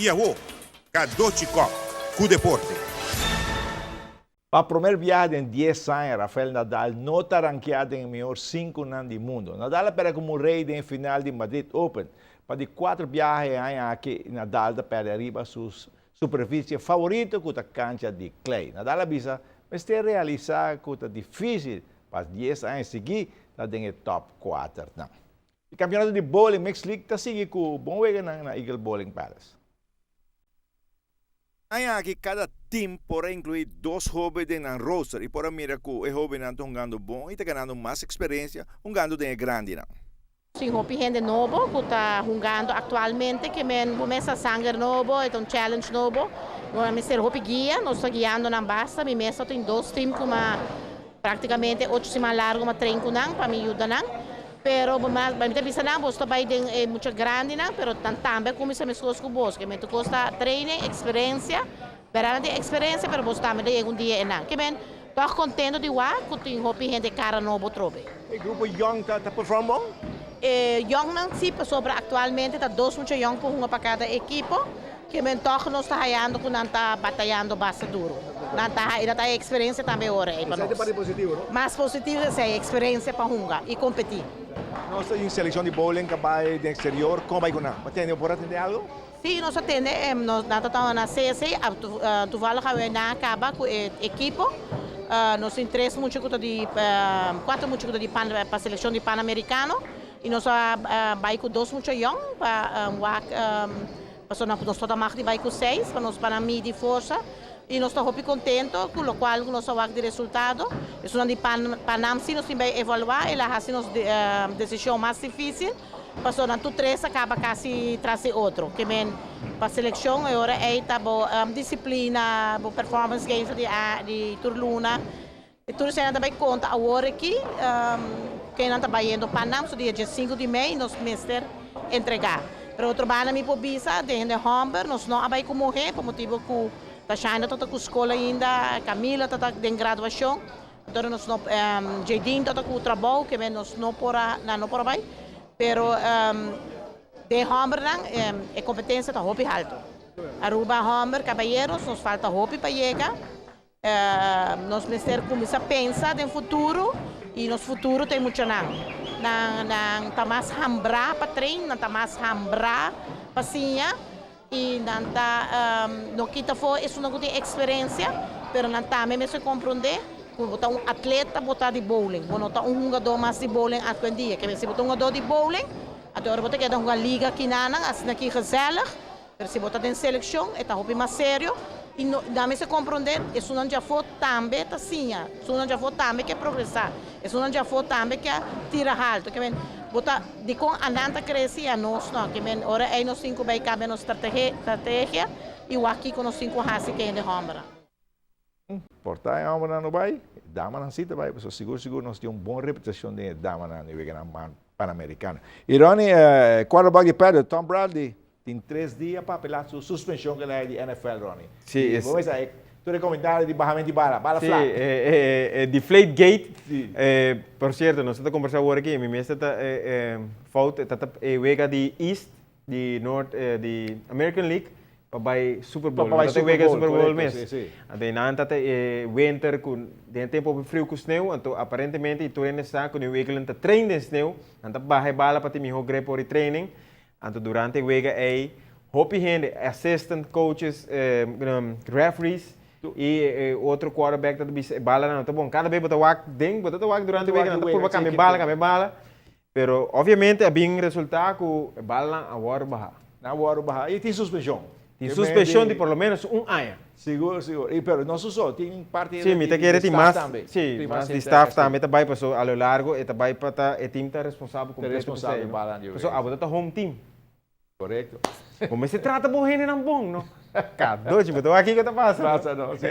Yahoo, Kadochikov, com deporte. Para a primeira viagem em 10 anos, Rafael Nadal não está ranqueado em melhor 5 do mundo. Nadal espera como rei em final de Madrid Open. Para de 4 viagens aqui, Nadal perde arriba sua superfície favorita com a cancha de clay. Nadal avisa, mas tem realizar que é difícil para 10 anos seguir na top 4. Não. O campeonato de bowling Mixed League está seguindo com o bom jogo na Eagle Bowling Palace. Aqui cada time pode incluir 2 jovens no roster e pode mirar que o jovem está jogando bom e está ganhando mais experiência, jogando de grande. Não. Sim, hopi gente novo que está jogando atualmente, que começa a sangue novo, é challenge novo. Nós ser hopi guia, nós estamos guiando na basta, me mesmo tem 2 times com praticamente 8 semanas largo, uma treino para me ajudar. Pero mas te bisa na bosta bay din muito grande na pero também como se mescos com bos que me custa training experiência perante experiência pero bosta me de um dia na que ben tô contento de wa que tem hopi gente cara novo trobe O grupo Young está performando? Young não se sobre atualmente tá 2 muito young por uma para cada equipo que men toch nós está raiando com nanta batalhando bastante duro. Ainda tá experiência também ora aí para nós. Positivo, não? Mais positivo é a experiência para jogar e competir. Nós estamos em seleção de bowling que vai do exterior, como vai ganhar? Tem oportunidade de algo? Sim, nós atendemos, nós estamos na CSI, tu vai lá na acaba com equipo, nós temos 3 muito de 4 muito de para a seleção de pan-americano e nós vai com 2 muito young para nós estamos de vai com 6 para nós para mim de força. E nós estamos muito contentes com o qual nós vamos de resultado. Isso não é Panam, se nós temos que evaluar, ela faz a decisão mais difícil. Passou na tu 3 acaba quase trazer outro. Que men para a seleção agora é a disciplina, a performance games de Turluna. E tudo isso também conta agora aqui, quem não está indo para Panam, so dia 5 de maio, nós mestre entregar. Pero outro bana me pobisa, dentro de Humber, nós não vai como morrer, por motivo que a China está com a escola ainda, Camila está em graduação, então nós não, Jadine está com o trabalho, que nós não por vai, pero de Humber a competência está muito alto. Aruba Humber, caballeros, nos falta muito para chegar, nós precisamos começar a pensar no futuro e no futuro tem muito não está mais hambra para treinar, não está mais hambra para sinha. E não quita foi isso não tem experiência, pero não tá mesmo se compreender que botar atleta botar de bowling, botar jogador mais de bowling até dia, que se botar jogador de bowling, agora botar que é uma liga aqui assim aqui gezellig, pero se botar em seleção, é tá mais sério e não se compreender, isso não já foi também tá assim, isso não já foi também que progressar, isso não já foi também que tira alto, que bota de com andando cresce a nós não que men ora aí nós 5 vai caber nossa estratégia e o aqui com nós 5 hasi que de Hombra. Portar em Hombra não vai, dama não cita vai, porque seguro nós temos uma boa reputação de dama na nível pan-americana. E Ronnie, quarterback de pedra, Tom Bradley, tem 3 dias para apelar sua suspensão que ele é de NFL, Ronnie. Sim, vamos aí. Tu recomendar de barramento de bala flat. Deflate Gate, por cierto, nós estamos conversando agora aqui, minha mesa está falta, está wega de East, de North, de American League, para vai Super Bowl, para wega Super Bowl mesmo. Até na anta winter com de tempo frio com sneeuw, então aparentemente tu ainda está com o wega lenta trein de sneeuw, anta barra bala para te melhor grip por training, então durante wega aí hopi gente, assistant coaches, referees e outro quarterback da bala não tá bom cada vez bota wak durante o week não tá por cambiar bala pero obviamente é bem resultado que bala agora barra E tem suspensão de por lo menos ano seguro e pero não só tem parte sim me te quer tem mais sim mais de staff também tá vai passou a lo largo e tá vai para o time tá responsável responsável bala pessoal a bota home team correto como se trata bom gente não bom não cada dois eu tô aqui que tá passando não sim